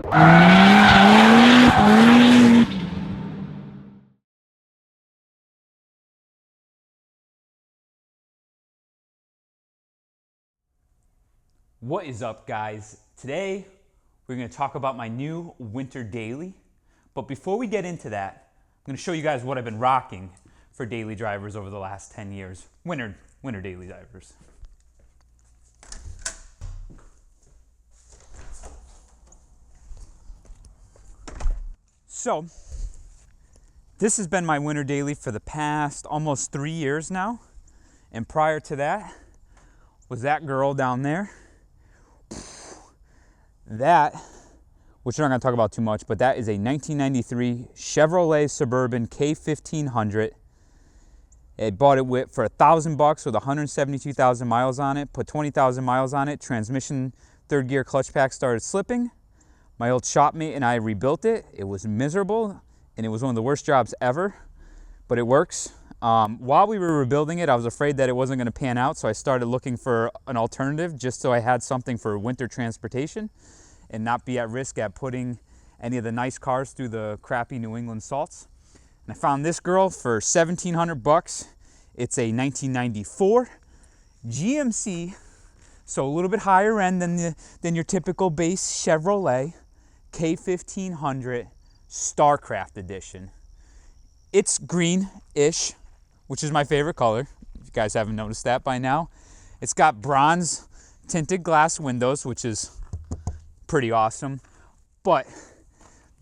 What is up, guys? Today we're going to talk about my new winter daily. But before we get into that, I'm going to show you guys what I've been rocking for daily drivers over the last 10 years. Winter daily drivers. So, this has been my winter daily for the past almost 3 years now. And prior to that was that girl down there. That, which I'm not going to talk about too much, but that is a 1993 Chevrolet Suburban K1500. I bought it for $1,000 with 172,000 miles on it, put 20,000 miles on it, transmission, third gear clutch pack started slipping. My old shopmate and I rebuilt it. It was miserable, and it was one of the worst jobs ever, but it works. While we were rebuilding it, I was afraid that it wasn't going to pan out, so I started looking for an alternative just so I had something for winter transportation and not be at risk at putting any of the nice cars through the crappy New England salts. And I found this girl for $1,700. It's a 1994 GMC, so a little bit higher end than your typical base Chevrolet K1500 Starcraft edition. It's green-ish, which is my favorite color. If you guys haven't noticed that by now. It's got bronze tinted glass windows, which is pretty awesome. But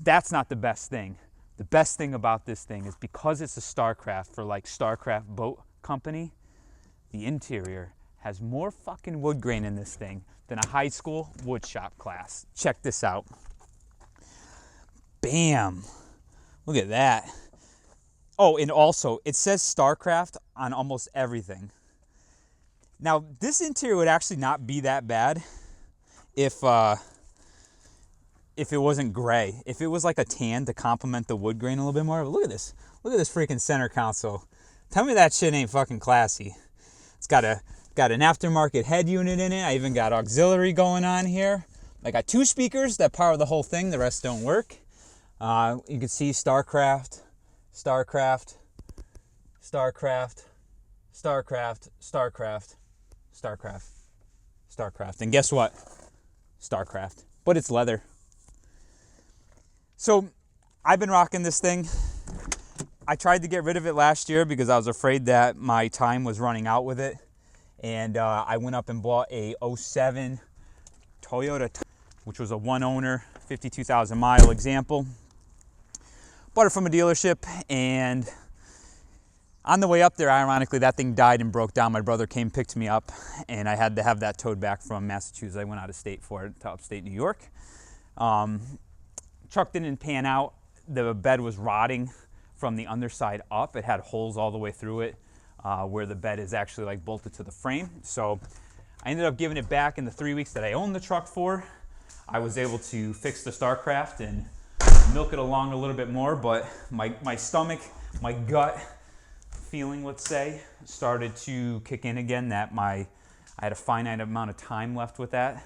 that's not the best thing. The best thing about this thing is because it's a Starcraft for like Starcraft Boat Company, the interior has more fucking wood grain in this thing than a high school wood shop class. Check this out. Bam. Look at that. Oh, and also, it says Starcraft on almost everything. Now, this interior would actually not be that bad if it wasn't gray. If it was like a tan to complement the wood grain a little bit more. But look at this. Look at this freaking center console. Tell me that shit ain't fucking classy. It's got an aftermarket head unit in it. I even got auxiliary going on here. I got 2 speakers that power the whole thing. The rest don't work. You can see Starcraft. Starcraft, Starcraft, Starcraft, Starcraft, Starcraft, Starcraft. And guess what? Starcraft. But it's leather. So I've been rocking this thing. I tried to get rid of it last year because I was afraid that my time was running out with it. And I went up and bought a 07 Toyota, which was a one owner, 52,000 mile example. Bought it from a dealership, and on the way up there, ironically, that thing died and broke down. My brother came, picked me up, and I had to have that towed back from Massachusetts. I went out of state for it to upstate New York. Truck didn't pan out. The bed was rotting from the underside up. It had holes all the way through it where the bed is actually like bolted to the frame. So I ended up giving it back in the 3 weeks that I owned the truck for. I was able to fix the Starcraft and milk it along a little bit more, but my stomach, my gut feeling, let's say, started to kick in again that I had a finite amount of time left with that.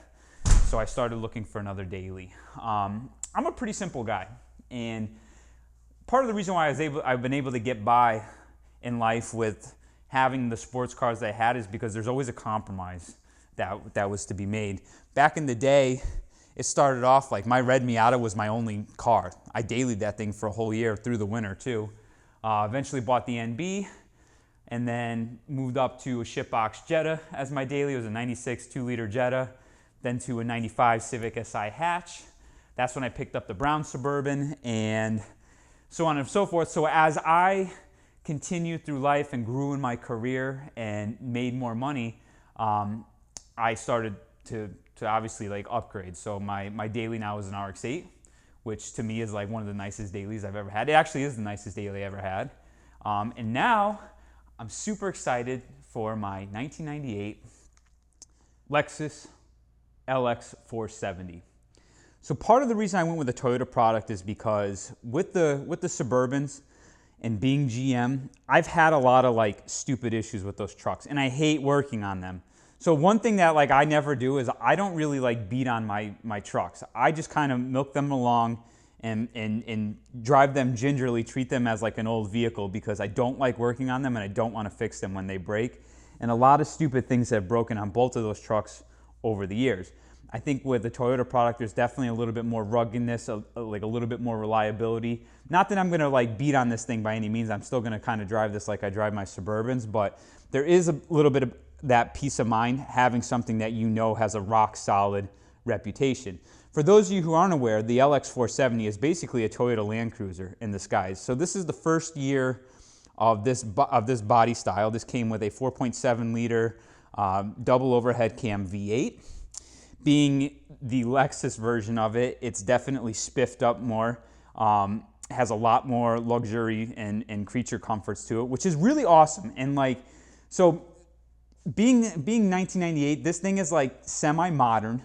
So I started looking for another daily. I'm a pretty simple guy, and part of the reason why I've been able to get by in life with having the sports cars that I had is because there's always a compromise that was to be made. Back in the day, it started off like my red Miata was my only car. I dailied that thing for a whole year through the winter too. Eventually bought the NB and then moved up to a shipbox Jetta as my daily. It was a 96 2-liter Jetta, then to a 95 Civic Si hatch. That's when I picked up the brown Suburban and so on and so forth. So as I continued through life and grew in my career and made more money, I started to obviously like upgrade. So my daily now is an RX-8, which to me is like one of the nicest dailies I've ever had. It actually is the nicest daily I ever had. And now I'm super excited for my 1998 Lexus LX470. So part of the reason I went with a Toyota product is because with the Suburbans and being GM, I've had a lot of like stupid issues with those trucks and I hate working on them. So one thing that like I never do is I don't really like beat on my trucks. I just kind of milk them along and drive them gingerly, treat them as like an old vehicle, because I don't like working on them and I don't want to fix them when they break. And a lot of stupid things have broken on both of those trucks over the years. I think with the Toyota product, there's definitely a little bit more ruggedness, like a little bit more reliability. Not that I'm going to like beat on this thing by any means. I'm still going to kind of drive this like I drive my Suburbans, but there is a little bit of that peace of mind having something that you know has a rock solid reputation. For those of you who aren't aware, the LX470 is basically a Toyota Land Cruiser in disguise. So this is the first year of this body style. This came with a 4.7 liter double overhead cam V8. Being the Lexus version of it, it's definitely spiffed up more, has a lot more luxury and creature comforts to it, which is really awesome. And like, so being 1998, this thing is like semi-modern,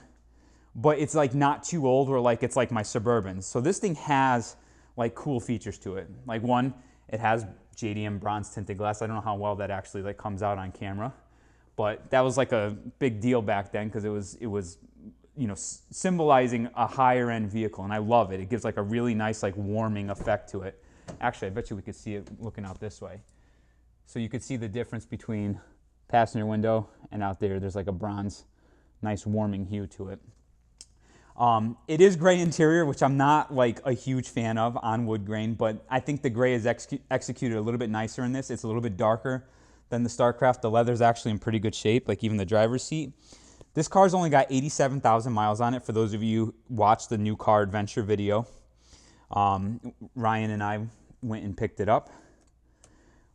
but it's like not too old where like it's like my Suburbans. So this thing has like cool features to it. Like one, it has JDM bronze tinted glass. I don't know how well that actually like comes out on camera, but that was like a big deal back then because it was you know, symbolizing a higher end vehicle, and I love it. It gives like a really nice like warming effect to it. Actually, I bet you we could see it looking out this way. So you could see the difference between passenger window and out there. There's like a bronze, nice warming hue to it. It is gray interior, which I'm not like a huge fan of on wood grain, but I think the gray is executed a little bit nicer in this. It's a little bit darker than the Starcraft. The leather's actually in pretty good shape, like even the driver's seat. This car's only got 87,000 miles on it. For those of you who watched the new car adventure video, Ryan and I went and picked it up.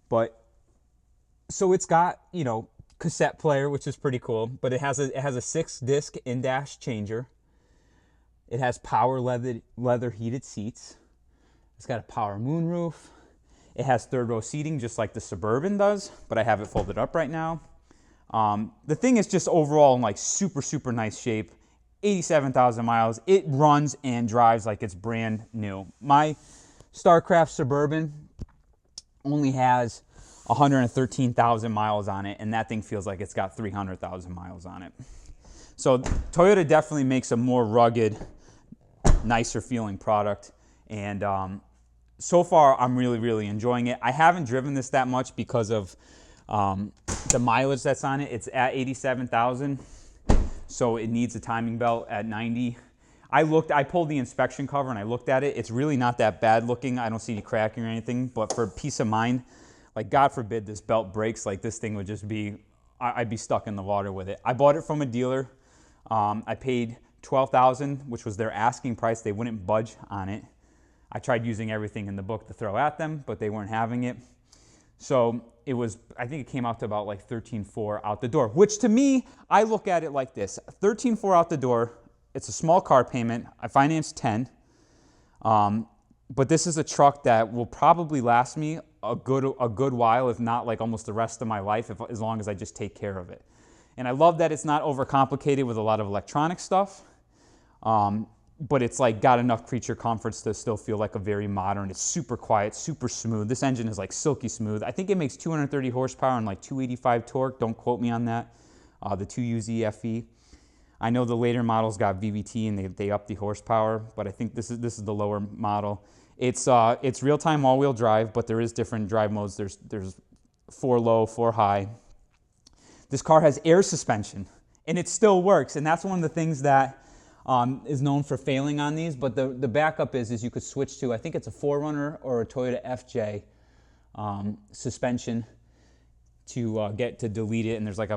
But so it's got, you know, cassette player, which is pretty cool, but it has a 6-disc in-dash changer. It has power leather heated seats. It's got a power moonroof. It has third row seating just like the Suburban does, but I have it folded up right now. The thing is just overall in like super nice shape. 87,000 miles. It runs and drives like it's brand new. My Starcraft Suburban only has 113,000 miles on it, and that thing feels like it's got 300,000 miles on it. So Toyota definitely makes a more rugged, nicer feeling product, and so far I'm really enjoying it. I haven't driven this that much because of the mileage that's on it. It's at 87,000, so it needs a timing belt at 90. I pulled the inspection cover and I looked at it. It's really not that bad looking. I don't see any cracking or anything, but for peace of mind, like God forbid this belt breaks, like this thing would just be, I'd be stuck in the water with it. I bought it from a dealer. I paid $12,000, which was their asking price. They wouldn't budge on it. I tried using everything in the book to throw at them, but they weren't having it. So it was, I think it came out to about like $13,400 out the door, which to me, I look at it like this. $13,400 out the door. It's a small car payment. I financed $10,000. But this is a truck that will probably last me a good while, if not like almost the rest of my life, as long as I just take care of it. And I love that it's not overcomplicated with a lot of electronic stuff, but it's like got enough creature comforts to still feel like a very modern. It's super quiet, super smooth. This engine is like silky smooth. I think it makes 230 horsepower and like 285 torque. Don't quote me on that. The 2UZ FE. I know the later models got VVT and they upped the horsepower, but I think this is the lower model. It's real-time all-wheel drive, but there is different drive modes. There's 4 low, 4 high. This car has air suspension, and it still works, and that's one of the things that is known for failing on these, but the backup is you could switch to, I think it's a 4Runner or a Toyota FJ suspension to get to delete it, and there's like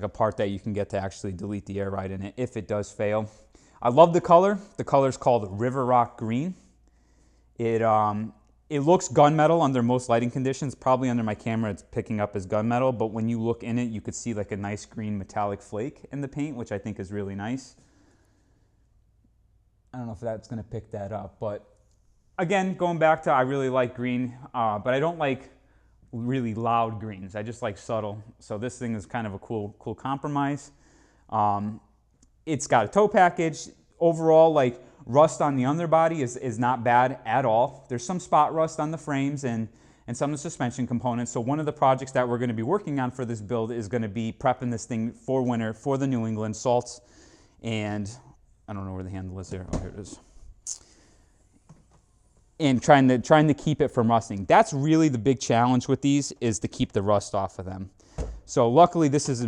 a part that you can get to actually delete the air ride in it if it does fail. I love the color. The color is called River Rock Green. It looks gunmetal under most lighting conditions. Probably under my camera it's picking up as gunmetal, but when you look in it, you could see like a nice green metallic flake in the paint, which I think is really nice. I don't know if that's going to pick that up, but again, going back to I really like green, but I don't like really loud greens. I just like subtle. So this thing is kind of a cool compromise. It's got a tow package. Overall, like rust on the underbody is not bad at all. There's some spot rust on the frames and and some of the suspension components. So one of the projects that we're going to be working on for this build is going to be prepping this thing for winter for the New England salts. And I don't know where the handle is there. Oh, here it is. And trying to keep it from rusting. That's really the big challenge with these, is to keep the rust off of them. So luckily this is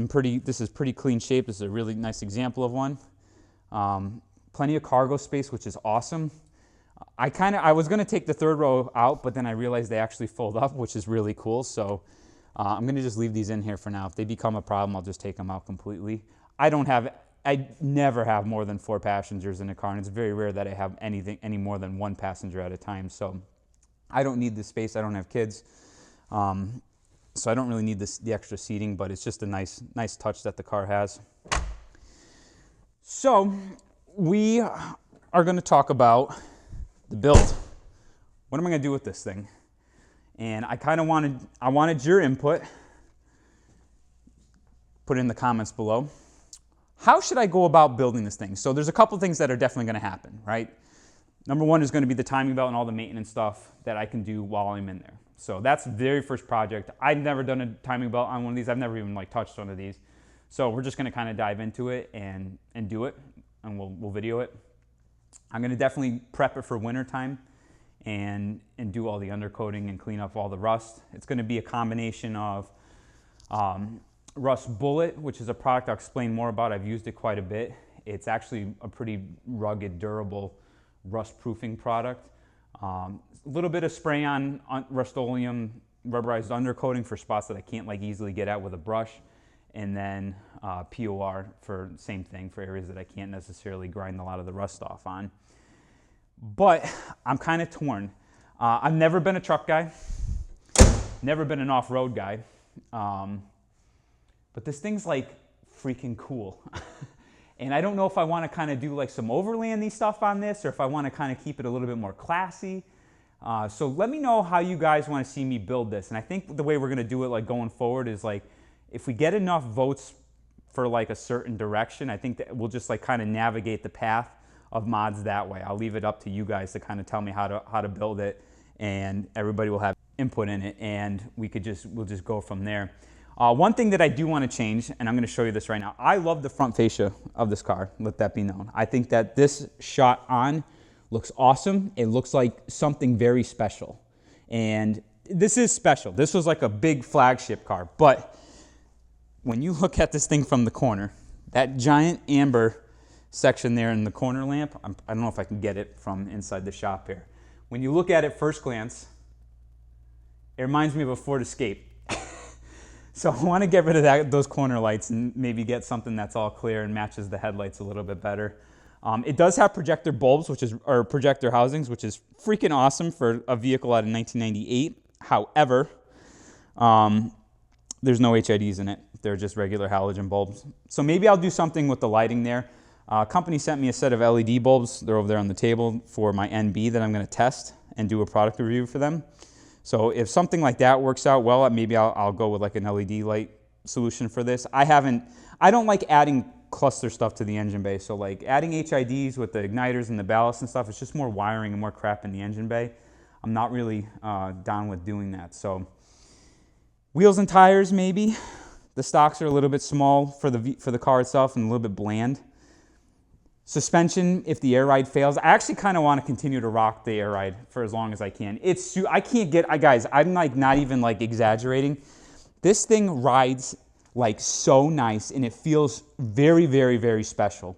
pretty clean shape. This is a really nice example of one. Plenty of cargo space, which is awesome. I was going to take the third row out, but then I realized they actually fold up, which is really cool. So I'm going to just leave these in here for now. If they become a problem, I'll just take them out completely. I never have more than 4 passengers in a car, and it's very rare that I have any more than 1 passenger at a time. So I don't need the space. I don't have kids, so I don't really need the extra seating. But it's just a nice touch that the car has. So we are going to talk about the build. What am I going to do with this thing? And I wanted your input. Put it in the comments below. How should I go about building this thing? So there's a couple things that are definitely going to happen, right? Number one is going to be the timing belt and all the maintenance stuff that I can do while I'm in there. So that's the very first project. I've never done a timing belt on one of these. I've never even touched one of these. So we're just going to kind of dive into it and do it, and we'll video it. I'm going to definitely prep it for winter time and do all the undercoating and clean up all the rust. It's going to be a combination of Rust Bullet, which is a product I'll explain more about. I've used it quite a bit. It's actually a pretty rugged, durable rust-proofing product. A little bit of spray on Rust-Oleum rubberized undercoating for spots that I can't easily get at with a brush, and then POR for same thing for areas that I can't necessarily grind a lot of the rust off on. But I'm kind of torn. I've never been a truck guy, never been an off-road guy. But this thing's freaking cool. And I don't know if I want to kind of do some overlandy stuff on this, or if I want to kind of keep it a little bit more classy. So let me know how you guys want to see me build this. And I think the way we're going to do it going forward is if we get enough votes for a certain direction, I think that we'll just kind of navigate the path of mods that way. I'll leave it up to you guys to kind of tell me how to build it, and everybody will have input in it, and we'll just go from there. One thing that I do want to change, and I'm going to show you this right now. I love the front fascia of this car, let that be known. I think that this shot on looks awesome. It looks like something very special. And this is special. This was a big flagship car. But when you look at this thing from the corner, that giant amber section there in the corner lamp, I don't know if I can get it from inside the shop here. When you look at it first glance, it reminds me of a Ford Escape. So I want to get rid of those corner lights and maybe get something that's all clear and matches the headlights a little bit better. It does have projector bulbs, or projector housings, which is freaking awesome for a vehicle out of 1998. However, there's no HIDs in it. They're just regular halogen bulbs. So maybe I'll do something with the lighting there. Company sent me a set of LED bulbs. They're over there on the table for my NB that I'm going to test and do a product review for them. So if something like that works out well, maybe I'll go with an LED light solution for this. I don't like adding cluster stuff to the engine bay. So adding HIDs with the igniters and the ballast and stuff, it's just more wiring and more crap in the engine bay. I'm not really down with doing that. So wheels and tires, maybe. The stocks are a little bit small for the car itself and a little bit bland. Suspension, if the air ride fails, I actually kind of want to continue to rock the air ride for as long as I can. I can't get, guys, I'm not even exaggerating. This thing rides so nice, and it feels very, very, very special.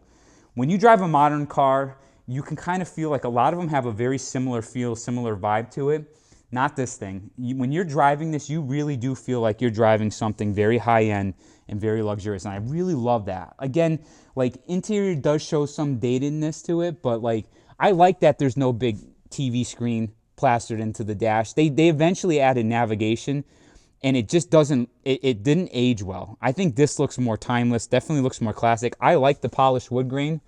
When you drive a modern car, you can kind of feel a lot of them have a very similar feel, similar vibe to it. Not this thing. When you're driving this, you really do feel like you're driving something very high-end and very luxurious, and I really love that. Again, interior does show some datedness to it, but I like that there's no big TV screen plastered into the dash. They eventually added navigation, and it just doesn't, it didn't age well. I think this looks more timeless, definitely looks more classic. I like the polished wood grain.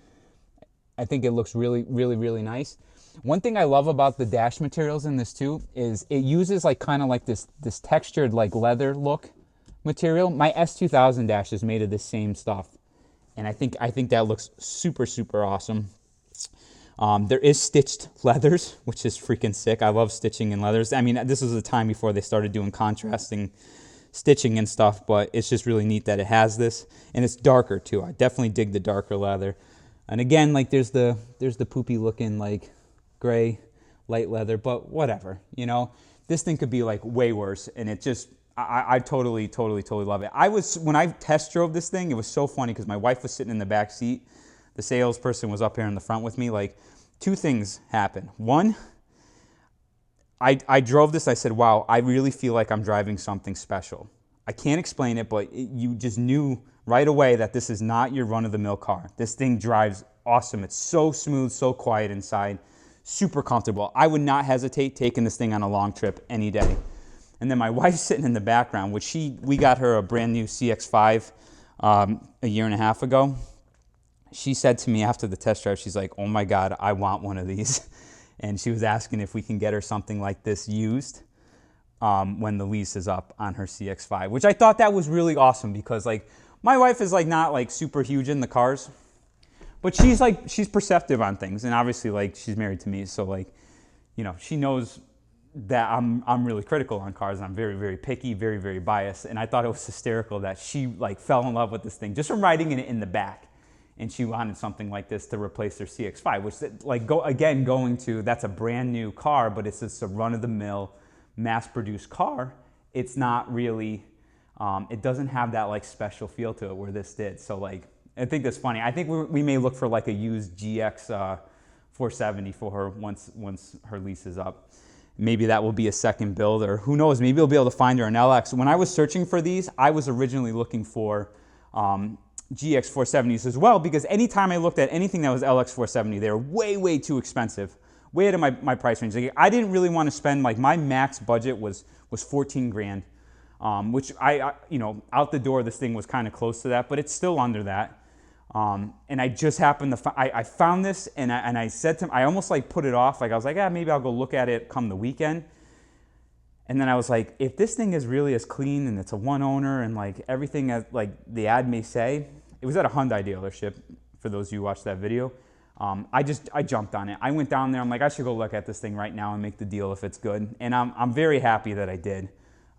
I think it looks really, really, really nice. One thing I love about the dash materials in this too is it uses kind of this textured leather look material. My S2000 dash is made of the same stuff, and I think that looks super, super awesome. There is stitched leathers, which is freaking sick. I love stitching in leathers. I mean, this was a time before they started doing contrasting stitching and stuff, but it's just really neat that it has this, and it's darker too. I definitely dig the darker leather. And again, like there's the poopy looking like gray light leather, but whatever, you know. This thing could be like way worse, and it just, I totally love it. When I test drove this thing, it was so funny because my wife was sitting in the back seat. The salesperson was up here in the front with me. Like, two things happened. One, I drove this, I said, wow, I really feel like I'm driving something special. I can't explain it, but you just knew right away that this is not your run-of-the-mill car. This thing drives awesome. It's so smooth, so quiet inside, super comfortable. I would not hesitate taking this thing on a long trip any day. And then my wife's sitting in the background, which we got her a brand new CX-5 a year and a half ago. She said to me after the test drive, she's like, oh my God, I want one of these. And she was asking if we can get her something like this used when the lease is up on her CX-5, which I thought that was really awesome because like my wife is like not like super huge in the cars, but she's perceptive on things, and obviously like she's married to me, so like, you know, she knows that I'm really critical on cars, and I'm very picky, very biased, and I thought it was hysterical that she like fell in love with this thing just from riding in it in the back. And she wanted something like this to replace their CX-5, which like that's a brand new car, but it's just a run-of-the-mill, mass-produced car. It's not really, it doesn't have that like special feel to it where this did. So like, I think that's funny. I think we may look for like a used GX 470 for her once her lease is up. Maybe that will be a second build, or who knows, maybe we'll be able to find her an LX. When I was searching for these, I was originally looking for GX 470s as well, because anytime I looked at anything that was LX 470, they were way too expensive, way out of my price range. Like, I didn't really want to spend, like my max budget was 14 grand, which I you know, out the door this thing was kind of close to that, but it's still under that. And I just happened to I found this, and I said to him, I almost like put it off, like I was like, maybe I'll go look at it come the weekend. And then I was like, if this thing is really as clean and it's a one owner and like everything as like the ad may say, it was at a Hyundai dealership, for those of you who watched that video. I jumped on it. I went down there, I'm like, I should go look at this thing right now and make the deal if it's good. And I'm very happy that I did.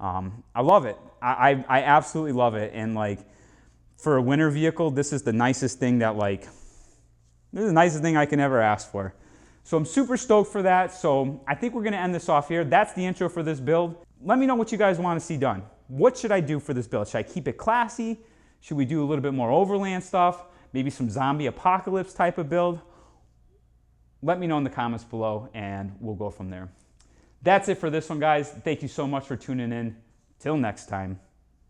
I love it. I absolutely love it. And like, for a winter vehicle, this is the nicest thing this is the nicest thing I can ever ask for. So I'm super stoked for that. So I think we're gonna end this off here. That's the intro for this build. Let me know what you guys wanna see done. What should I do for this build? Should I keep it classy? Should we do a little bit more overland stuff? Maybe some zombie apocalypse type of build? Let me know in the comments below and we'll go from there. That's it for this one, guys. Thank you so much for tuning in. Till next time,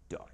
done.